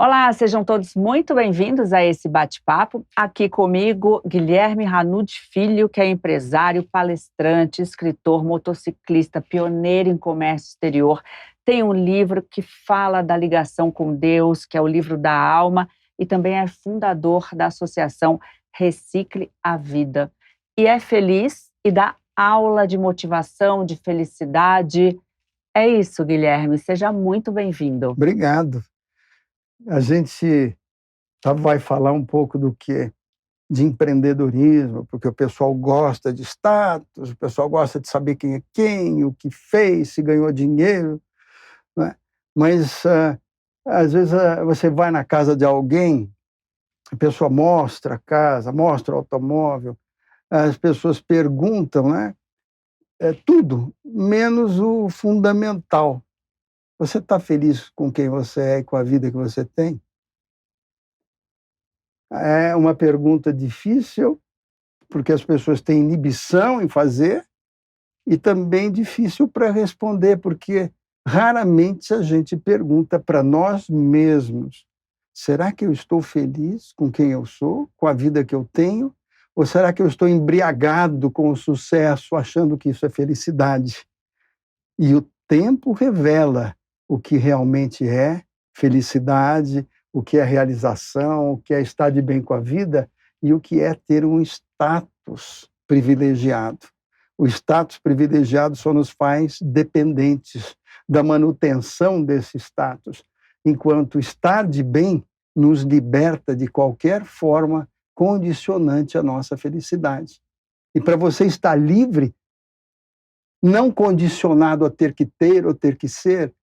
Olá, sejam todos muito bem-vindos a esse bate-papo. Aqui comigo, Guilherme Hanud Filho, que é empresário, palestrante, escritor, motociclista, pioneiro em comércio exterior. Tem um livro que fala da ligação com Deus, que é o livro da alma, e também é fundador da associação Recicle a Vida. E é feliz e dá aula de motivação, de felicidade. É isso, Guilherme. Seja muito bem-vindo. Obrigado. A gente vai falar um pouco do que de empreendedorismo, porque o pessoal gosta de status, o pessoal gosta de saber quem é quem, o que fez, se ganhou dinheiro, né? Mas às vezes você vai na casa de alguém, a pessoa mostra a casa, mostra o automóvel, as pessoas perguntam, né? Tudo, menos o fundamental. Você está feliz com quem você é e com a vida que você tem? É uma pergunta difícil, porque as pessoas têm inibição em fazer, e também difícil para responder, porque raramente a gente pergunta para nós mesmos: será que eu estou feliz com quem eu sou, com a vida que eu tenho? Ou será que eu estou embriagado com o sucesso, achando que isso é felicidade? E o tempo revela o que realmente é felicidade, o que é realização, o que é estar de bem com a vida e o que é ter um status privilegiado. O status privilegiado só nos faz dependentes da manutenção desse status, enquanto estar de bem nos liberta de qualquer forma condicionante à nossa felicidade. E para você estar livre, não condicionado a ter que ter ou ter que ser,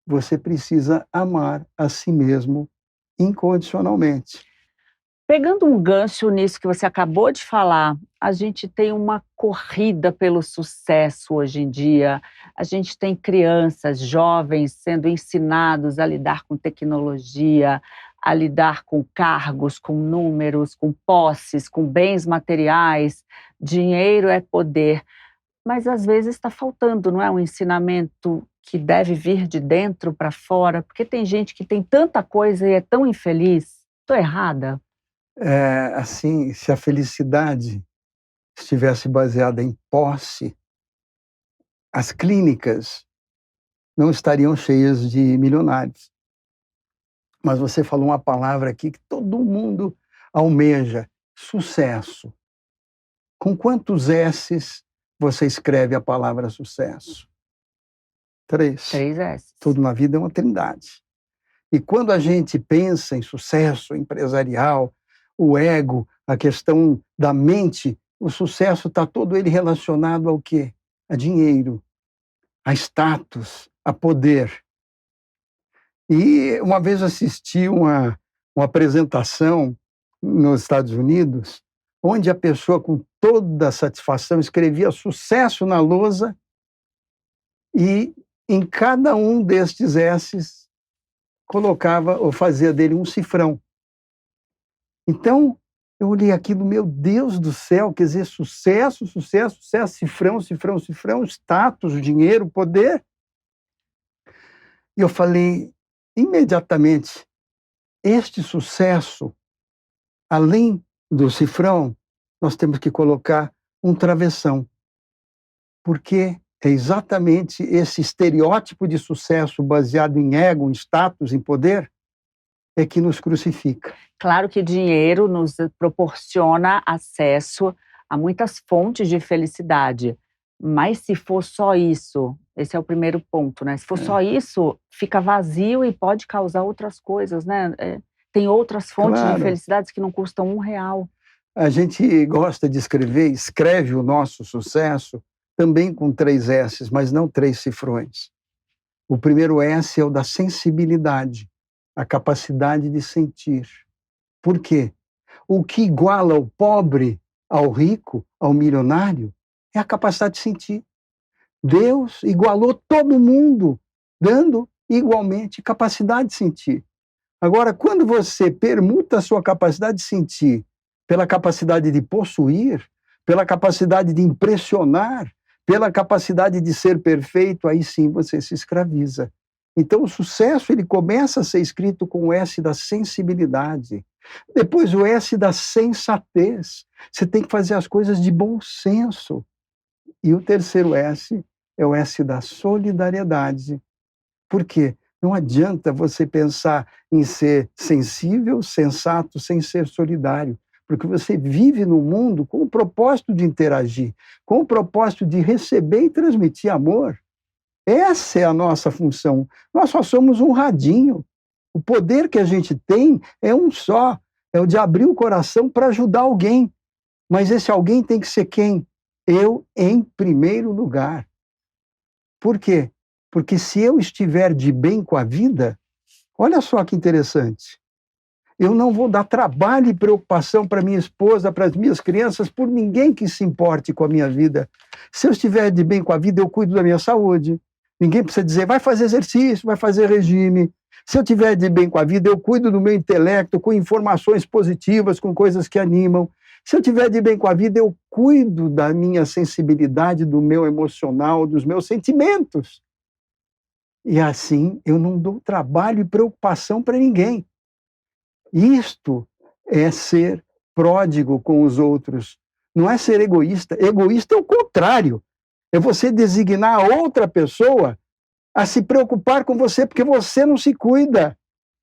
você precisa amar a si mesmo incondicionalmente. Pegando um gancho nisso que você acabou de falar, a gente tem uma corrida pelo sucesso hoje em dia. A gente tem crianças, jovens sendo ensinados a lidar com tecnologia, a lidar com cargos, com números, com posses, com bens materiais. Dinheiro é poder. Mas às vezes está faltando, não é? Um ensinamento que deve vir de dentro para fora, porque tem gente que tem tanta coisa e é tão infeliz. Estou errada? Assim, se a felicidade estivesse baseada em posse, as clínicas não estariam cheias de milionários. Mas você falou uma palavra aqui que todo mundo almeja: sucesso. Com quantos S's você escreve a palavra sucesso? 3. 3 S. Tudo na vida é uma trindade. E quando a gente pensa em sucesso empresarial, o ego, a questão da mente, o sucesso está todo ele relacionado ao quê? A dinheiro, a status, a poder. E uma vez assisti uma apresentação nos Estados Unidos, onde a pessoa, com toda a satisfação, escrevia sucesso na lousa e em cada um destes S's colocava ou fazia dele um cifrão. Então, eu olhei aquilo, meu Deus do céu, quer dizer, sucesso, sucesso, sucesso, cifrão, cifrão, cifrão, status, dinheiro, poder. E eu falei, imediatamente, este sucesso, além do cifrão, nós temos que colocar um travessão. Porque é exatamente esse estereótipo de sucesso baseado em ego, em status, em poder, é que nos crucifica. Claro que dinheiro nos proporciona acesso a muitas fontes de felicidade, mas se for só isso, esse é o primeiro ponto, né? Se for só isso, fica vazio e pode causar outras coisas, né? Tem outras fontes de felicidades que não custam R$1. A gente gosta de escreve o nosso sucesso também com 3 S's, mas não 3 cifrões. O primeiro S é o da sensibilidade, a capacidade de sentir. Por quê? O que iguala o pobre ao rico, ao milionário, é a capacidade de sentir. Deus igualou todo mundo, dando igualmente capacidade de sentir. Agora, quando você permuta a sua capacidade de sentir pela capacidade de possuir, pela capacidade de impressionar, pela capacidade de ser perfeito, aí sim você se escraviza. Então, o sucesso ele começa a ser escrito com o S da sensibilidade. Depois, o S da sensatez. Você tem que fazer as coisas de bom senso. E o terceiro S é o S da solidariedade. Por quê? Não adianta você pensar em ser sensível, sensato, sem ser solidário. Porque você vive no mundo com o propósito de interagir, com o propósito de receber e transmitir amor. Essa é a nossa função. Nós só somos um radinho. O poder que a gente tem é um só, é o de abrir o coração para ajudar alguém. Mas esse alguém tem que ser quem? Eu, em primeiro lugar. Por quê? Porque se eu estiver de bem com a vida, olha só que interessante, eu não vou dar trabalho e preocupação para minha esposa, para as minhas crianças, por ninguém que se importe com a minha vida. Se eu estiver de bem com a vida, eu cuido da minha saúde. Ninguém precisa dizer, vai fazer exercício, vai fazer regime. Se eu estiver de bem com a vida, eu cuido do meu intelecto, com informações positivas, com coisas que animam. Se eu estiver de bem com a vida, eu cuido da minha sensibilidade, do meu emocional, dos meus sentimentos. E assim, eu não dou trabalho e preocupação para ninguém. Isto é ser pródigo com os outros. Não é ser egoísta. Egoísta é o contrário. É você designar a outra pessoa a se preocupar com você porque você não se cuida.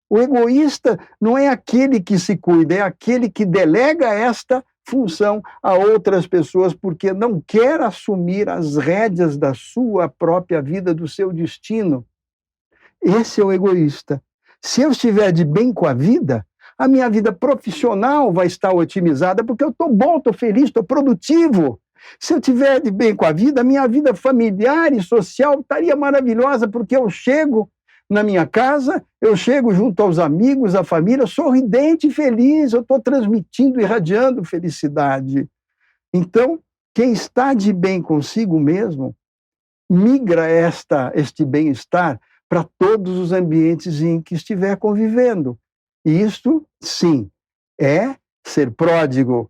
O egoísta não é aquele que se cuida, é aquele que delega esta função a outras pessoas porque não quer assumir as rédeas da sua própria vida, do seu destino. Esse é o egoísta. Se eu estiver de bem com a minha vida profissional vai estar otimizada porque eu estou bom, estou feliz, estou produtivo. Se eu estiver de bem com a minha vida familiar e social estaria maravilhosa, porque eu chego na minha casa, eu chego junto aos amigos, à família, sorridente e feliz, eu estou transmitindo, irradiando felicidade. Então, quem está de bem consigo mesmo, migra este bem-estar para todos os ambientes em que estiver convivendo. E isto, sim, é ser pródigo.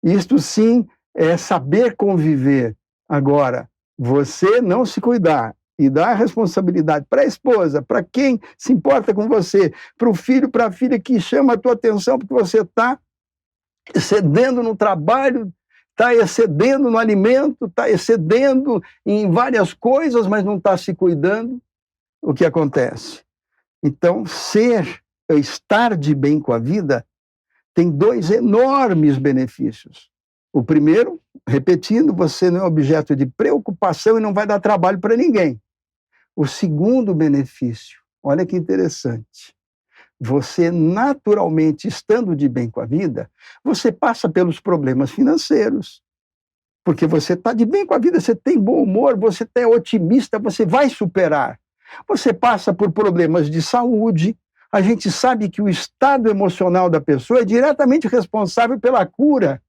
Isto, sim, é saber conviver. Agora, você não se cuidar e dar a responsabilidade para a esposa, para quem se importa com você, para o filho, para a filha que chama a tua atenção porque você está excedendo no trabalho, está excedendo no alimento, está excedendo em várias coisas, mas não está se cuidando, o que acontece? Então, estar de bem com a vida tem dois enormes benefícios. O primeiro, repetindo, você não é objeto de preocupação e não vai dar trabalho para ninguém. O segundo benefício, olha que interessante, você naturalmente, estando de bem com a vida, você passa pelos problemas financeiros, porque você está de bem com a vida, você tem bom humor, você é otimista, você vai superar. Você passa por problemas de saúde, a gente sabe que o estado emocional da pessoa é diretamente responsável pela cura.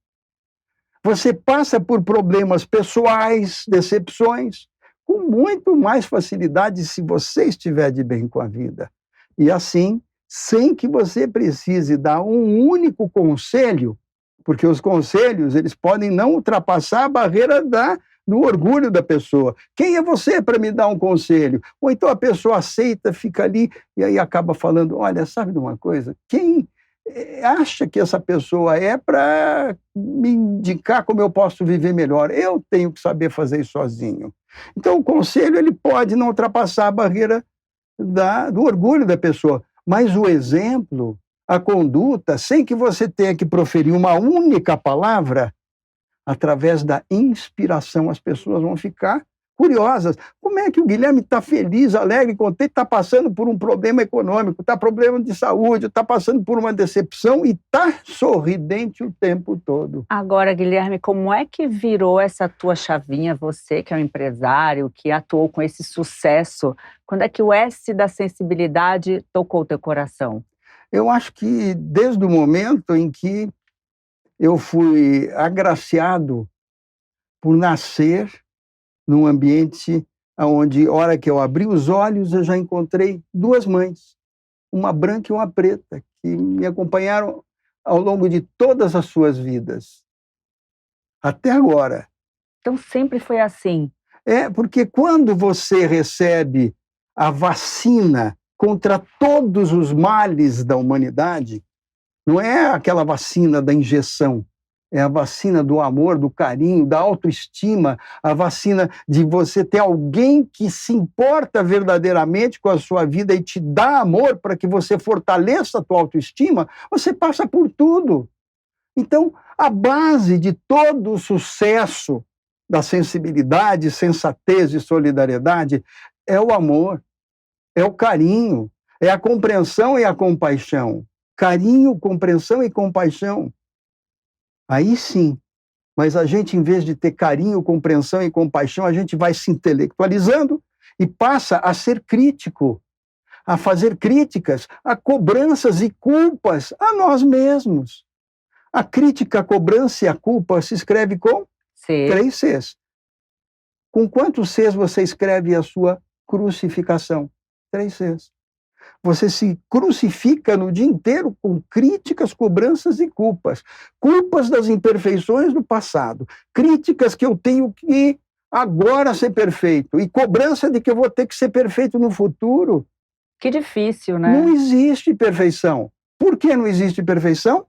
Você passa por problemas pessoais, decepções, com muito mais facilidade se você estiver de bem com a vida. E assim, sem que você precise dar um único conselho, porque os conselhos eles podem não ultrapassar a barreira do orgulho da pessoa. Quem é você para me dar um conselho? Ou então a pessoa aceita, fica ali e aí acaba falando, olha, sabe de uma coisa? Quem acha que essa pessoa é para me indicar como eu posso viver melhor? Eu tenho que saber fazer isso sozinho. Então o conselho ele pode não ultrapassar a barreira do orgulho da pessoa, mas o exemplo, a conduta, sem que você tenha que proferir uma única palavra, através da inspiração, as pessoas vão ficar curiosas. Como é que o Guilherme está feliz, alegre, contente, está passando por um problema econômico, está problema de saúde, está passando por uma decepção e está sorridente o tempo todo? Agora, Guilherme, como é que virou essa tua chavinha, você que é um empresário, que atuou com esse sucesso, quando é que o S da sensibilidade tocou o teu coração? Eu acho que desde o momento em que eu fui agraciado por nascer num ambiente onde, a hora que eu abri os olhos, eu já encontrei duas mães, uma branca e uma preta, que me acompanharam ao longo de todas as suas vidas, até agora. Então sempre foi assim? É, porque quando você recebe a vacina contra todos os males da humanidade não é aquela vacina da injeção, é a vacina do amor, do carinho, da autoestima, a vacina de você ter alguém que se importa verdadeiramente com a sua vida e te dá amor para que você fortaleça a tua autoestima. Você passa por tudo. Então, a base de todo o sucesso da sensibilidade, sensatez e solidariedade é o amor, é o carinho, é a compreensão e a compaixão. Carinho, compreensão e compaixão. Aí sim, mas a gente, em vez de ter carinho, compreensão e compaixão, a gente vai se intelectualizando e passa a ser crítico, a fazer críticas, a cobranças e culpas a nós mesmos. A crítica, a cobrança e a culpa se escreve com C. 3 Cs. Com quantos Cs você escreve a sua crucificação? 3 Cs. Você se crucifica no dia inteiro com críticas, cobranças e culpas. Culpas das imperfeições do passado. Críticas que eu tenho que agora ser perfeito. E cobrança de que eu vou ter que ser perfeito no futuro. Que difícil, né? Não existe perfeição. Por que não existe perfeição?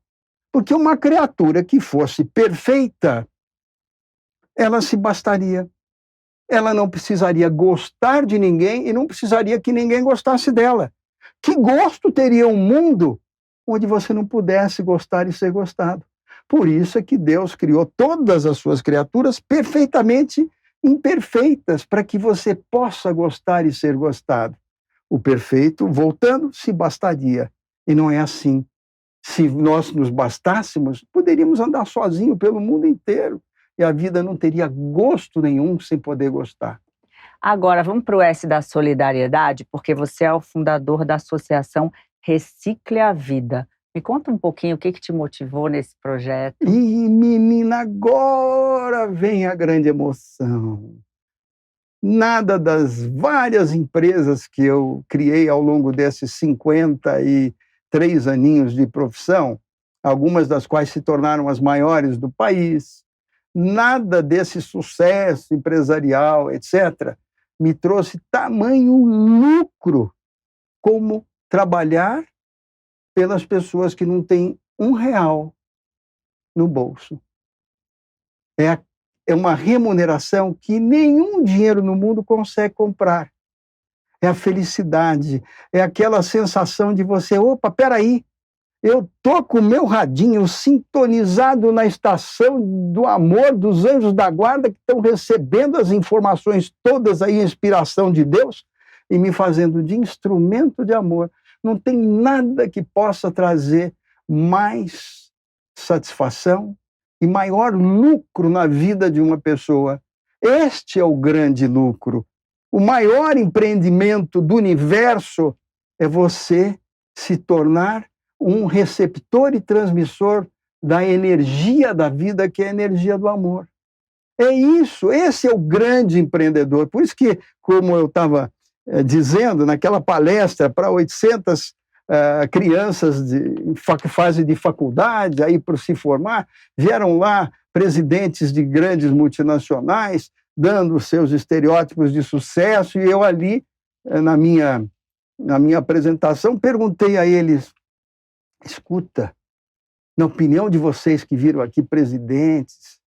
Porque uma criatura que fosse perfeita, ela se bastaria. Ela não precisaria gostar de ninguém e não precisaria que ninguém gostasse dela. Que gosto teria um mundo onde você não pudesse gostar e ser gostado? Por isso é que Deus criou todas as suas criaturas perfeitamente imperfeitas, para que você possa gostar e ser gostado. O perfeito, voltando, se bastaria. E não é assim. Se nós nos bastássemos, poderíamos andar sozinhos pelo mundo inteiro. E a vida não teria gosto nenhum sem poder gostar. Agora, vamos para o S da solidariedade, porque você é o fundador da associação Recicle a Vida. Me conta um pouquinho o que te motivou nesse projeto. E, menina, agora vem a grande emoção. Nada das várias empresas que eu criei ao longo desses 53 aninhos de profissão, algumas das quais se tornaram as maiores do país, nada desse sucesso empresarial, etc., me trouxe tamanho lucro como trabalhar pelas pessoas que não têm R$1 no bolso. É uma remuneração que nenhum dinheiro no mundo consegue comprar. É a felicidade, é aquela sensação de você, opa, peraí, eu tô com o meu radinho sintonizado na estação do amor dos anjos da guarda que estão recebendo as informações todas aí, a inspiração de Deus, e me fazendo de instrumento de amor. Não tem nada que possa trazer mais satisfação e maior lucro na vida de uma pessoa. Este é o grande lucro. O maior empreendimento do universo é você se tornar um receptor e transmissor da energia da vida, que é a energia do amor. É isso, esse é o grande empreendedor. Por isso que, como eu estava dizendo, naquela palestra para 800 crianças em fase de faculdade, aí para se formar, vieram lá presidentes de grandes multinacionais, dando os seus estereótipos de sucesso, e eu ali, na minha apresentação, perguntei a eles, escuta, na opinião de vocês que viram aqui presidentes,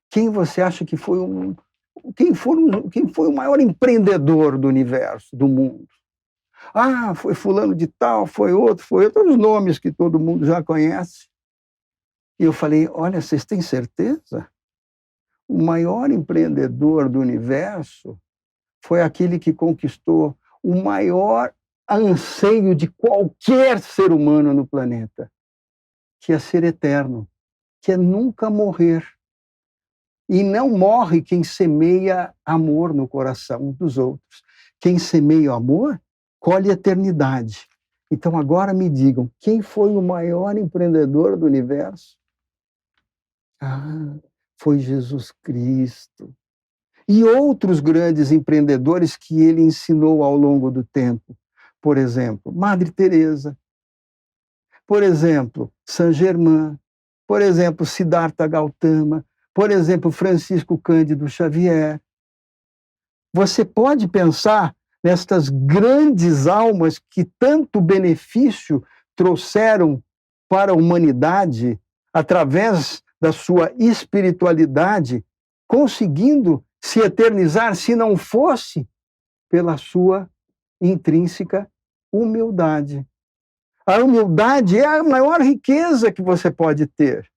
quem você acha que foi quem foi o maior empreendedor do universo, do mundo? Ah, foi fulano de tal, foi outro, os nomes que todo mundo já conhece. E eu falei, olha, vocês têm certeza? O maior empreendedor do universo foi aquele que conquistou o maior anseio de qualquer ser humano no planeta, que é ser eterno, que é nunca morrer. E não morre quem semeia amor no coração dos outros. Quem semeia amor, colhe eternidade. Então agora me digam, quem foi o maior empreendedor do universo? Ah, foi Jesus Cristo. E outros grandes empreendedores que ele ensinou ao longo do tempo. Por exemplo, Madre Teresa. Por exemplo, Saint Germain. Por exemplo, Siddhartha Gautama. Por exemplo, Francisco Cândido Xavier. Você pode pensar nestas grandes almas que tanto benefício trouxeram para a humanidade através da sua espiritualidade, conseguindo se eternizar, se não fosse pela sua intrínseca humildade. A humildade é a maior riqueza que você pode ter.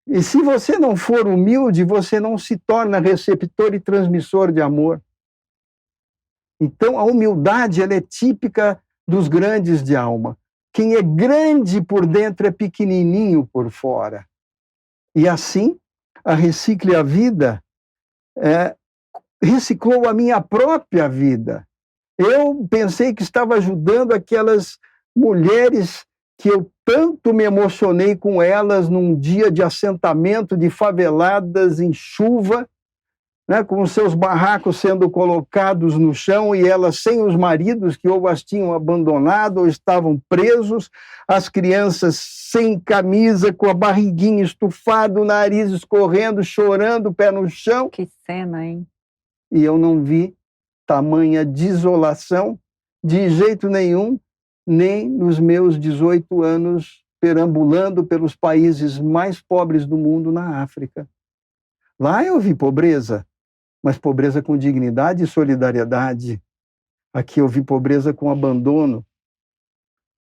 E se você não for humilde, você não se torna receptor e transmissor de amor. Então, a humildade, ela é típica dos grandes de alma. Quem é grande por dentro é pequenininho por fora. E assim, a Recicle a Vida reciclou a minha própria vida. Eu pensei que estava ajudando aquelas mulheres que eu tanto me emocionei com elas num dia de assentamento de faveladas em chuva, né, com os seus barracos sendo colocados no chão e elas sem os maridos que ou as tinham abandonado ou estavam presos, as crianças sem camisa, com a barriguinha estufada, o nariz escorrendo, chorando, o pé no chão. Que cena, hein? E eu não vi tamanha desolação de jeito nenhum, nem nos meus 18 anos perambulando pelos países mais pobres do mundo na África. Lá eu vi pobreza, mas pobreza com dignidade e solidariedade. Aqui eu vi pobreza com abandono,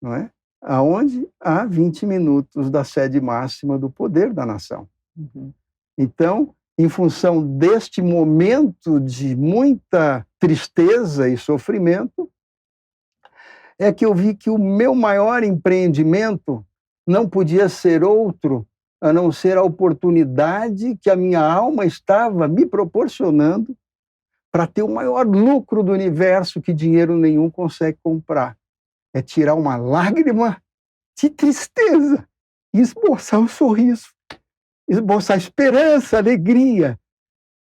não é? Aonde há 20 minutos da sede máxima do poder da nação. Uhum. Então, em função deste momento de muita tristeza e sofrimento, é que eu vi que o meu maior empreendimento não podia ser outro a não ser a oportunidade que a minha alma estava me proporcionando para ter o maior lucro do universo que dinheiro nenhum consegue comprar. É tirar uma lágrima de tristeza e esboçar um sorriso, esboçar esperança, alegria.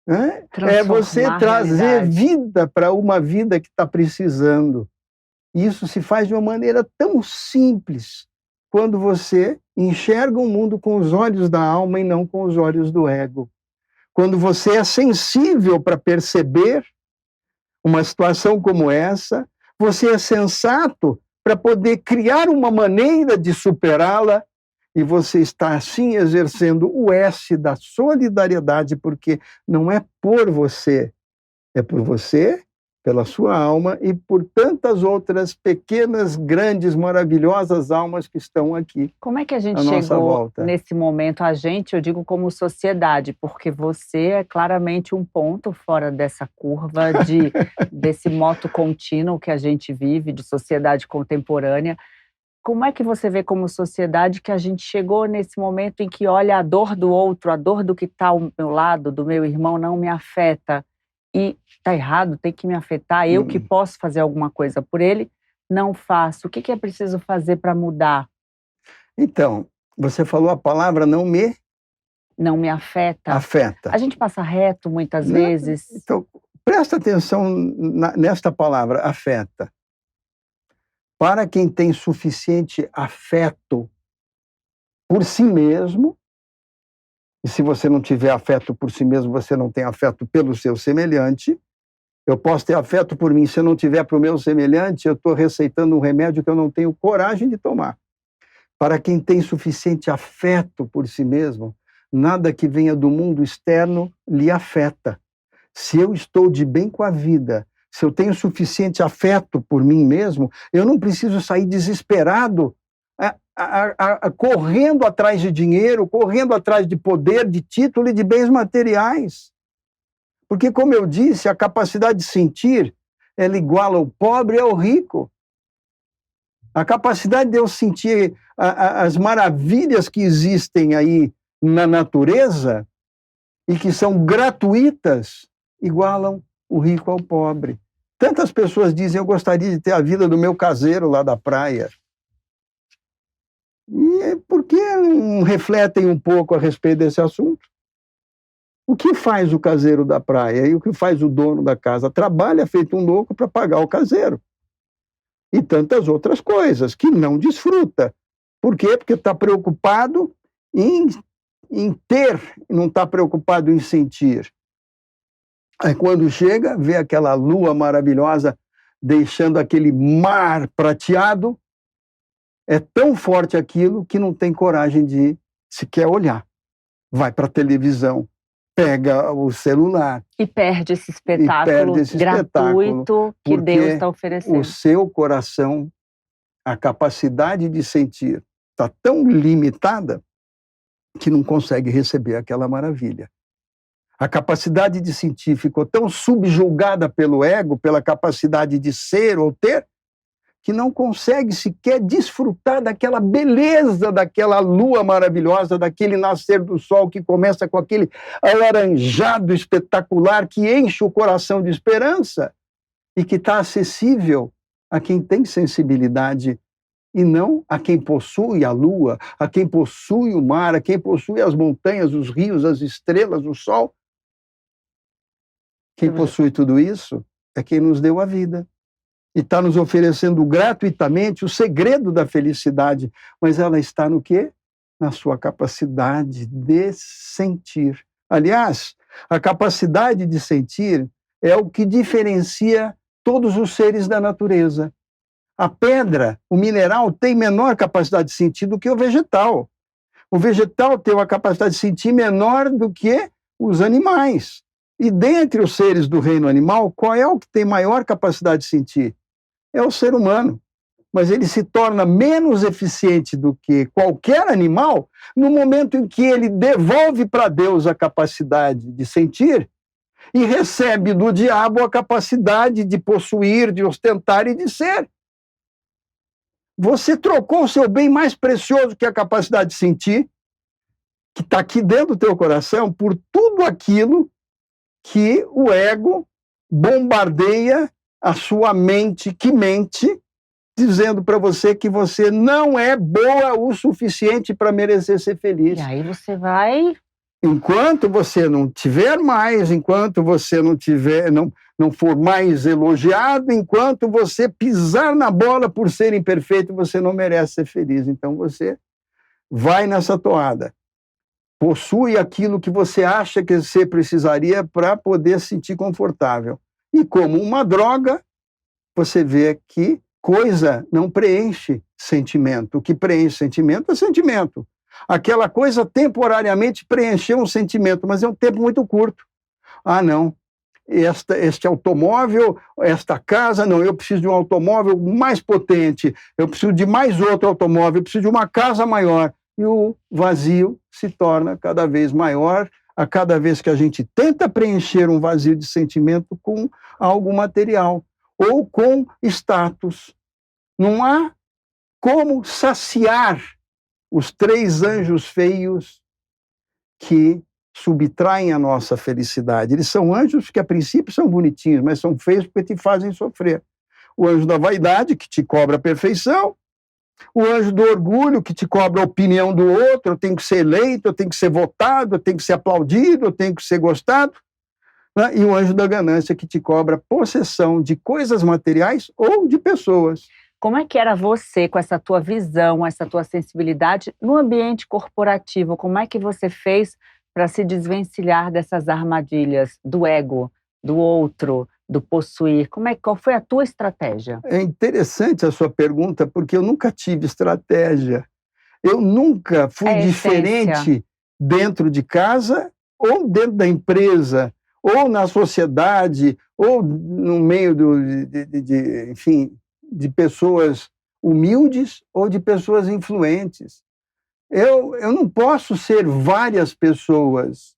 Né? É você trazer vida para uma vida que está precisando. Isso se faz de uma maneira tão simples quando você enxerga o mundo com os olhos da alma e não com os olhos do ego. Quando você é sensível para perceber uma situação como essa, você é sensato para poder criar uma maneira de superá-la e você está, assim, exercendo o S da solidariedade, porque não é por você, é por você, pela sua alma e por tantas outras pequenas, grandes, maravilhosas almas que estão aqui. Como é que a gente chegou nesse momento, a gente, eu digo como sociedade, porque você é claramente um ponto fora dessa curva desse moto contínuo que a gente vive, de sociedade contemporânea. Como é que você vê como sociedade que a gente chegou nesse momento em que olha a dor do outro, a dor do que está ao meu lado, do meu irmão, não me afeta? E está errado, tem que me afetar, eu que posso fazer alguma coisa por ele, não faço. O que é preciso fazer para mudar? Então, você falou a palavra não me afeta. Afeta. A gente passa reto muitas vezes. Então, presta atenção nesta palavra, afeta. Para quem tem suficiente afeto por si mesmo, e se você não tiver afeto por si mesmo, você não tem afeto pelo seu semelhante. Eu posso ter afeto por mim, se eu não tiver para o meu semelhante, eu estou receitando um remédio que eu não tenho coragem de tomar. Para quem tem suficiente afeto por si mesmo, nada que venha do mundo externo lhe afeta. Se eu estou de bem com a vida, se eu tenho suficiente afeto por mim mesmo, eu não preciso sair desesperado, correndo atrás de dinheiro, correndo atrás de poder, de título e de bens materiais. Porque, como eu disse, a capacidade de sentir, ela iguala o pobre ao rico. A capacidade de eu sentir as maravilhas que existem aí na natureza e que são gratuitas, igualam o rico ao pobre. Tantas pessoas dizem, eu gostaria de ter a vida do meu caseiro lá da praia. E por que não refletem um pouco a respeito desse assunto? O que faz o caseiro da praia e o que faz o dono da casa? Trabalha feito um louco para pagar o caseiro. E tantas outras coisas que não desfruta. Por quê? Porque está preocupado em ter, não está preocupado em sentir. Aí quando chega, vê aquela lua maravilhosa, deixando aquele mar prateado, é tão forte aquilo que não tem coragem de sequer olhar. Vai para a televisão, pega o celular. E perde esse E espetáculo perde esse gratuito que Deus porque está oferecendo. o seu coração, a capacidade de sentir, está tão limitada que não consegue receber aquela maravilha. A capacidade de sentir ficou tão subjugada pelo ego, pela capacidade de ser ou ter, que não consegue sequer desfrutar daquela beleza, daquela lua maravilhosa, daquele nascer do sol que começa com aquele alaranjado espetacular que enche o coração de esperança e que está acessível a quem tem sensibilidade e não a quem possui a lua, a quem possui o mar, a quem possui as montanhas, os rios, as estrelas, o sol. Quem possui tudo isso é quem nos deu a vida. E está nos oferecendo gratuitamente o segredo da felicidade. Mas ela está no quê? Na sua capacidade de sentir. Aliás, a capacidade de sentir é o que diferencia todos os seres da natureza. A pedra, o mineral, tem menor capacidade de sentir do que o vegetal. O vegetal tem uma capacidade de sentir menor do que os animais. E dentre os seres do reino animal, qual é o que tem maior capacidade de sentir? É o ser humano. Mas ele se torna menos eficiente do que qualquer animal no momento em que ele devolve para Deus a capacidade de sentir e recebe do diabo a capacidade de possuir, de ostentar e de ser. Você trocou o seu bem mais precioso, que é a capacidade de sentir, que está aqui dentro do teu coração, por tudo aquilo que o ego bombardeia a sua mente, que mente, dizendo para você que você não é boa o suficiente para merecer ser feliz. E aí você vai... Enquanto você não tiver mais, enquanto você não for mais elogiado, enquanto você pisar na bola por ser imperfeito, você não merece ser feliz. Então você vai nessa toada. Possui aquilo que você acha que você precisaria para poder se sentir confortável. E como uma droga, você vê que coisa não preenche sentimento. O que preenche sentimento é sentimento. Aquela coisa temporariamente preencheu um sentimento, mas é um tempo muito curto. Ah, não, este automóvel, esta casa, não, eu preciso de um automóvel mais potente, eu preciso de mais outro automóvel, eu preciso de uma casa maior. E o vazio se torna cada vez maior a cada vez que a gente tenta preencher um vazio de sentimento com algo material ou com status. Não há como saciar os 3 anjos feios que subtraem a nossa felicidade. Eles são anjos que, a princípio, são bonitinhos, mas são feios porque te fazem sofrer. O anjo da vaidade, que te cobra a perfeição. O anjo do orgulho, que te cobra a opinião do outro, eu tenho que ser eleito, eu tenho que ser votado, eu tenho que ser aplaudido, eu tenho que ser gostado. Né? E o anjo da ganância, que te cobra possessão de coisas materiais ou de pessoas. Como é que era você, com essa tua visão, essa tua sensibilidade, no ambiente corporativo? Como é que você fez para se desvencilhar dessas armadilhas do ego, do outro, do possuir? Qual foi a tua estratégia? É interessante a sua pergunta, porque eu nunca tive estratégia. Eu nunca fui diferente dentro de casa, ou dentro da empresa, ou na sociedade, ou no meio enfim, de pessoas humildes ou de pessoas influentes. Eu não posso ser várias pessoas.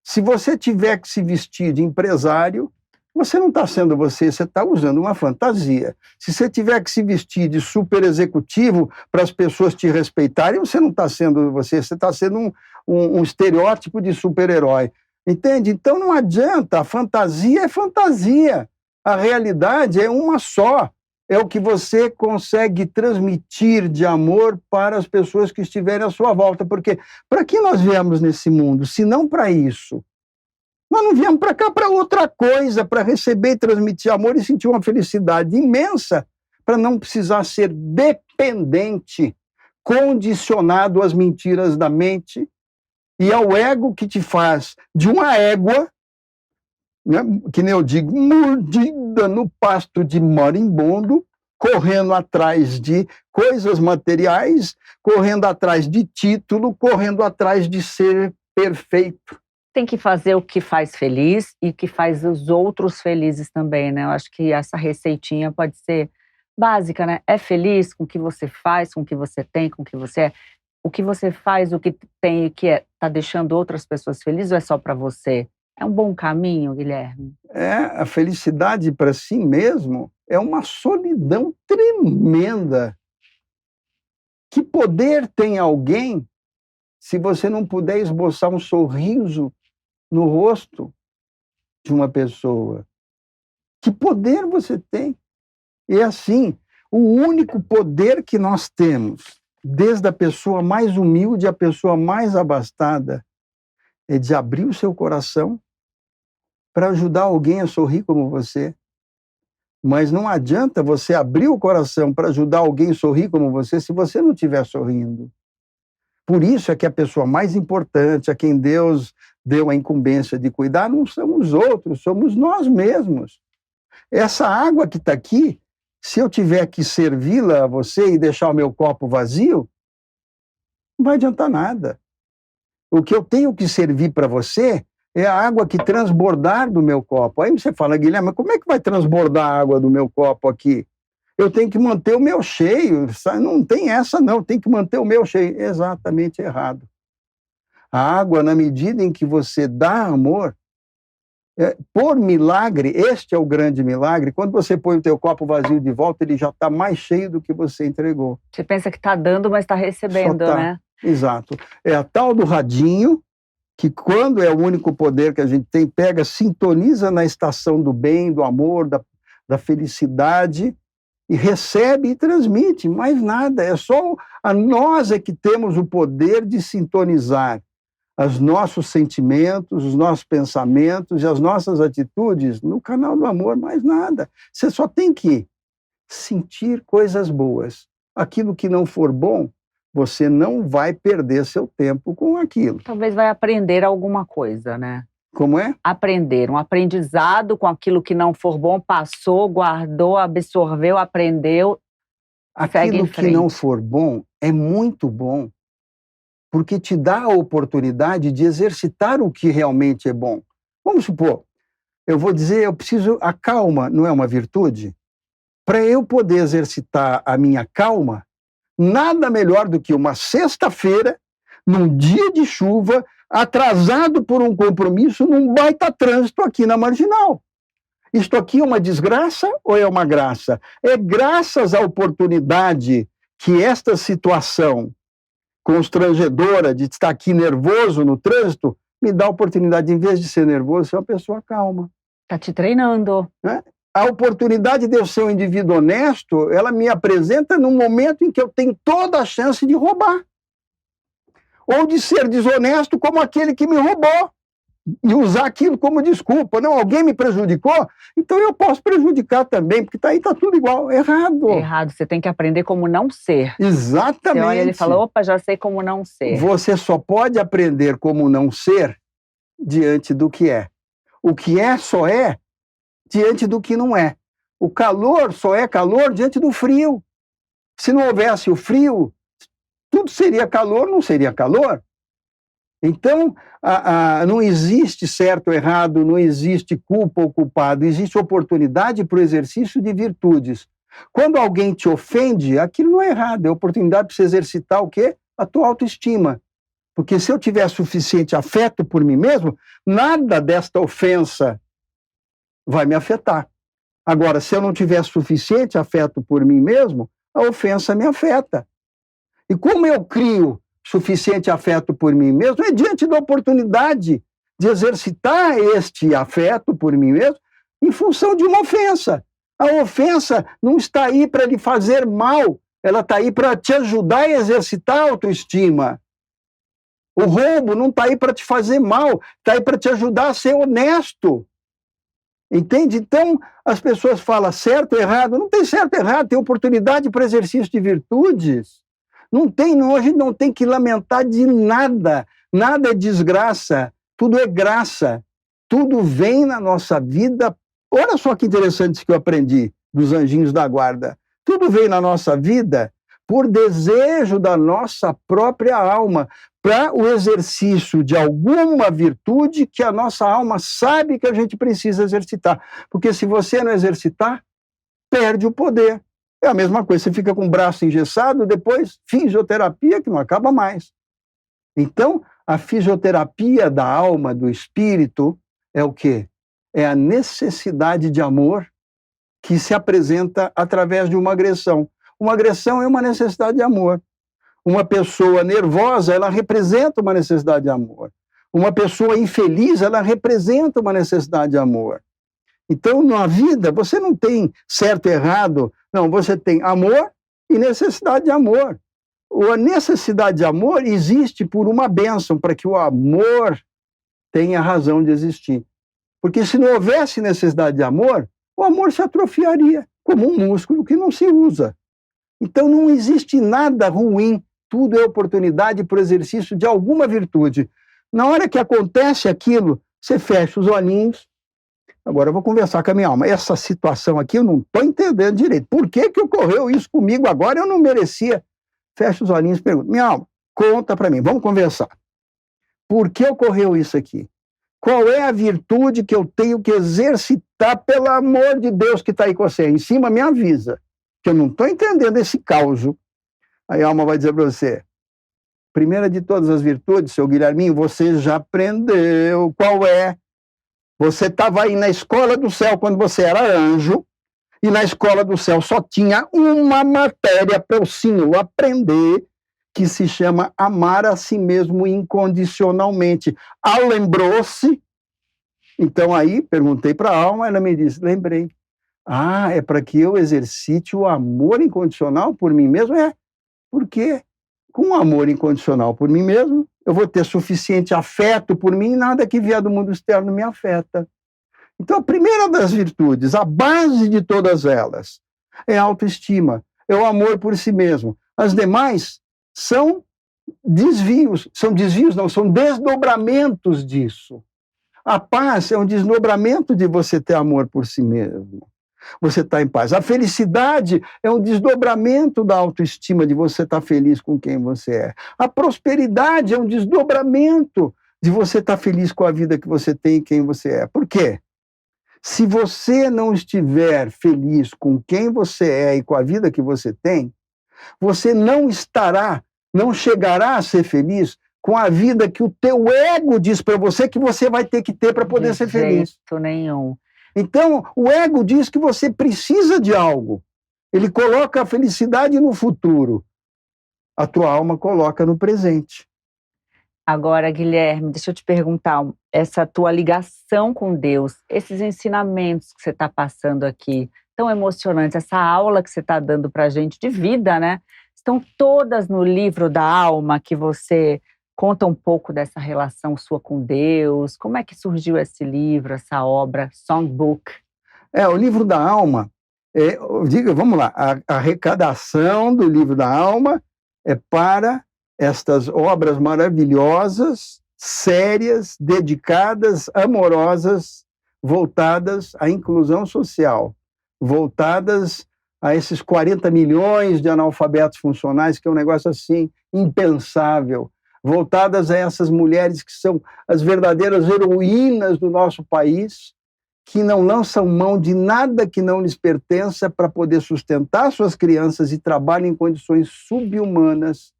Se você tiver que se vestir de empresário, você não está sendo você, você está usando uma fantasia. Se você tiver que se vestir de super executivo para as pessoas te respeitarem, você não está sendo você está sendo um estereótipo de super-herói. Entende? Então não adianta, a fantasia é fantasia. A realidade é uma só. É o que você consegue transmitir de amor para as pessoas que estiverem à sua volta. Porque para que nós viemos nesse mundo, se não para isso? Nós não viemos para cá para outra coisa, para receber e transmitir amor e sentir uma felicidade imensa, para não precisar ser dependente, condicionado às mentiras da mente e ao ego que te faz de uma égua né? Que nem eu digo, mordida no pasto de marimbondo, correndo atrás de coisas materiais, correndo atrás de título, correndo atrás de ser perfeito. Tem que fazer o que faz feliz e o que faz os outros felizes também, né? Eu acho que essa receitinha pode ser básica, né? É feliz com o que você faz, com o que você tem, com o que você é. O que você faz, o que tem e que tá deixando outras pessoas felizes ou é só para você? É um bom caminho, Guilherme? A felicidade para si mesmo é uma solidão tremenda. Que poder tem alguém se você não puder esboçar um sorriso no rosto de uma pessoa? Que poder você tem? E assim, o único poder que nós temos, desde a pessoa mais humilde à pessoa mais abastada, é de abrir o seu coração para ajudar alguém a sorrir como você. Mas não adianta você abrir o coração para ajudar alguém a sorrir como você se você não estiver sorrindo. Por isso é que a pessoa mais importante, a quem Deus deu a incumbência de cuidar, não somos os outros, somos nós mesmos. Essa água que está aqui, se eu tiver que servi-la a você e deixar o meu copo vazio, não vai adiantar nada. O que eu tenho que servir para você é a água que transbordar do meu copo. Aí você fala, Guilherme, mas como é que vai transbordar a água do meu copo aqui? Eu tenho que manter o meu cheio. Não tem essa, não. Tem que manter o meu cheio. Exatamente errado. A água, na medida em que você dá amor, por milagre, este é o grande milagre, quando você põe o teu copo vazio de volta, ele já está mais cheio do que você entregou. Você pensa que está dando, mas está recebendo, né? Exato. É a tal do radinho, que quando é o único poder que a gente tem, pega, sintoniza na estação do bem, do amor, da felicidade, e recebe e transmite, mais nada. É só nós é que temos o poder de sintonizar os nossos sentimentos, os nossos pensamentos e as nossas atitudes no canal do amor, mais nada. Você só tem que sentir coisas boas. Aquilo que não for bom, você não vai perder seu tempo com aquilo. Talvez vai aprender alguma coisa, né? Como é? Aprender, um aprendizado com aquilo que não for bom, passou, guardou, absorveu, aprendeu, segue em Aquilo frente. que não for bom é muito bom, porque te dá a oportunidade de exercitar o que realmente é bom. Vamos supor, eu vou dizer, a calma não é uma virtude? Para eu poder exercitar a minha calma, nada melhor do que uma sexta-feira, num dia de chuva, atrasado por um compromisso, num baita trânsito aqui na Marginal. Isto aqui é uma desgraça ou é uma graça? É graças à oportunidade que esta situação constrangedora de estar aqui nervoso no trânsito me dá a oportunidade, em vez de ser nervoso, ser uma pessoa calma. Está te treinando. Né? A oportunidade de eu ser um indivíduo honesto, ela me apresenta num momento em que eu tenho toda a chance de roubar. Ou de ser desonesto como aquele que me roubou. E usar aquilo como desculpa. Não, alguém me prejudicou, então eu posso prejudicar também, porque aí está tudo igual. Errado. Errado, você tem que aprender como não ser. Exatamente. Você olha, ele fala, opa, já sei como não ser. Você só pode aprender como não ser diante do que é. O que é só é diante do que não é. O calor só é calor diante do frio. Se não houvesse o frio, tudo seria calor, não seria calor. Então, não existe certo ou errado, não existe culpa ou culpado, existe oportunidade para o exercício de virtudes. Quando alguém te ofende, aquilo não é errado, é oportunidade para você exercitar o quê? A tua autoestima. Porque se eu tiver suficiente afeto por mim mesmo, nada desta ofensa vai me afetar. Agora, se eu não tiver suficiente afeto por mim mesmo, a ofensa me afeta. E como eu crio suficiente afeto por mim mesmo, é diante da oportunidade de exercitar este afeto por mim mesmo em função de uma ofensa. A ofensa não está aí para lhe fazer mal, ela está aí para te ajudar a exercitar a autoestima. O roubo não está aí para te fazer mal, está aí para te ajudar a ser honesto. Entende? Então, as pessoas falam certo ou errado. Não tem certo ou errado, tem oportunidade para exercício de virtudes. A gente não tem que lamentar de nada. Nada é desgraça, tudo é graça. Tudo vem na nossa vida. Olha só que interessante isso que eu aprendi dos anjinhos da guarda. Tudo vem na nossa vida por desejo da nossa própria alma, para o exercício de alguma virtude que a nossa alma sabe que a gente precisa exercitar. Porque se você não exercitar, perde o poder. É a mesma coisa, você fica com o braço engessado, depois fisioterapia que não acaba mais. Então, a fisioterapia da alma, do espírito, é o quê? É a necessidade de amor que se apresenta através de uma agressão. Uma agressão é uma necessidade de amor. Uma pessoa nervosa, ela representa uma necessidade de amor. Uma pessoa infeliz, ela representa uma necessidade de amor. Então, na vida, você não tem certo e errado, não, você tem amor e necessidade de amor. A necessidade de amor existe por uma bênção, para que o amor tenha razão de existir. Porque se não houvesse necessidade de amor, o amor se atrofiaria, como um músculo que não se usa. Então não existe nada ruim, tudo é oportunidade para o exercício de alguma virtude. Na hora que acontece aquilo, você fecha os olhinhos. Agora eu vou conversar com a minha alma. Essa situação aqui eu não estou entendendo direito. Por que ocorreu isso comigo agora? Eu não merecia. Fecha os olhinhos e pergunta: minha alma, conta para mim, vamos conversar. Por que ocorreu isso aqui? Qual é a virtude que eu tenho que exercitar, pelo amor de Deus, que está aí com você? Em cima me avisa, que eu não estou entendendo esse caos. Aí a alma vai dizer para você: primeira de todas as virtudes, seu Guilherminho, você já aprendeu. Qual é? Você estava aí na escola do céu quando você era anjo, e na escola do céu só tinha uma matéria para o senhor aprender, que se chama amar a si mesmo incondicionalmente. Lembrou-se? Então aí, perguntei para a alma, ela me disse, lembrei. É para que eu exercite o amor incondicional por mim mesmo? Porque com o amor incondicional por mim mesmo, eu vou ter suficiente afeto por mim e nada que vier do mundo externo me afeta. Então, a primeira das virtudes, a base de todas elas, é a autoestima, é o amor por si mesmo. As demais são desvios, são desdobramentos disso. A paz é um desdobramento de você ter amor por si mesmo. Você está em paz. A felicidade é um desdobramento da autoestima, de você estar feliz com quem você é. A prosperidade é um desdobramento de você estar feliz com a vida que você tem e quem você é. Por quê? Se você não estiver feliz com quem você é e com a vida que você tem, você não chegará a ser feliz com a vida que o teu ego diz para você que você vai ter que ter para poder ser feliz. De jeito nenhum. Então, o ego diz que você precisa de algo. Ele coloca a felicidade no futuro. A tua alma coloca no presente. Agora, Guilherme, deixa eu te perguntar, essa tua ligação com Deus, esses ensinamentos que você está passando aqui, tão emocionantes, essa aula que você está dando para a gente de vida, né? Estão todas no livro da alma, que você conta um pouco dessa relação sua com Deus. Como é que surgiu esse livro, essa obra, Songbook? O livro da alma, vamos lá, a arrecadação do livro da alma é para estas obras maravilhosas, sérias, dedicadas, amorosas, voltadas à inclusão social, voltadas a esses 40 milhões de analfabetos funcionais, que é um negócio assim impensável, voltadas a essas mulheres que são as verdadeiras heroínas do nosso país, que não lançam mão de nada que não lhes pertença para poder sustentar suas crianças e trabalham em condições subhumanas,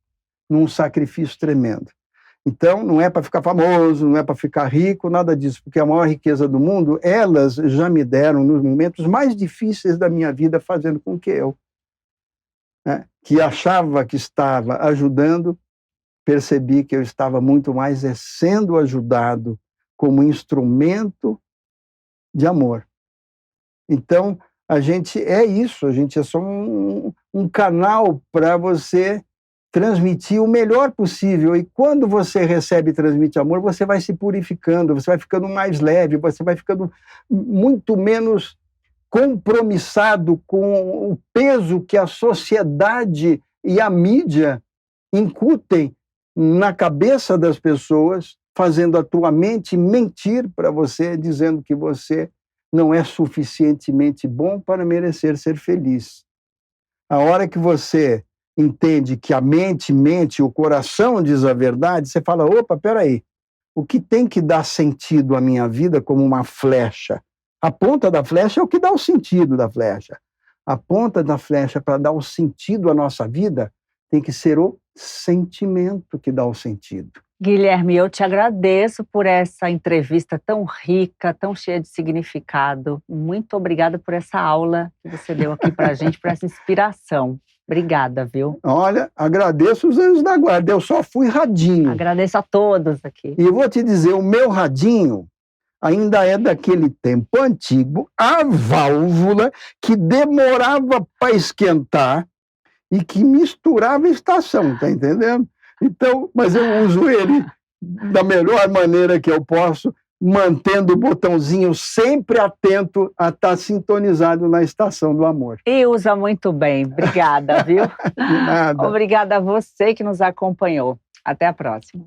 num sacrifício tremendo. Então, não é para ficar famoso, não é para ficar rico, nada disso, porque a maior riqueza do mundo, elas já me deram nos momentos mais difíceis da minha vida, fazendo com que eu, que achava que estava ajudando, percebi que eu estava muito mais sendo ajudado como instrumento de amor. Então, a gente é isso, a gente é só um canal para você transmitir o melhor possível. E quando você recebe e transmite amor, você vai se purificando, você vai ficando mais leve, você vai ficando muito menos compromissado com o peso que a sociedade e a mídia incutem na cabeça das pessoas fazendo a tua mente mentir para você, dizendo que você não é suficientemente bom para merecer ser feliz. A hora que você entende que a mente mente, o coração diz a verdade, você fala, opa, peraí, o que tem que dar sentido à minha vida como uma flecha? A ponta da flecha é o que dá o sentido da flecha. A ponta da flecha, para dar o sentido à nossa vida, tem que ser o sentimento que dá o sentido. Guilherme, eu te agradeço por essa entrevista tão rica, tão cheia de significado. Muito obrigada por essa aula que você deu aqui para a gente, por essa inspiração. Obrigada, viu? Olha, agradeço os anjos da guarda, eu só fui radinho. Agradeço a todos aqui. E eu vou te dizer, o meu radinho ainda é daquele tempo antigo, a válvula que demorava para esquentar e que misturava estação, tá entendendo? Então, mas eu uso ele da melhor maneira que eu posso, mantendo o botãozinho sempre atento a estar sintonizado na estação do amor. E usa muito bem. Obrigada, viu? De nada. Obrigada a você que nos acompanhou. Até a próxima.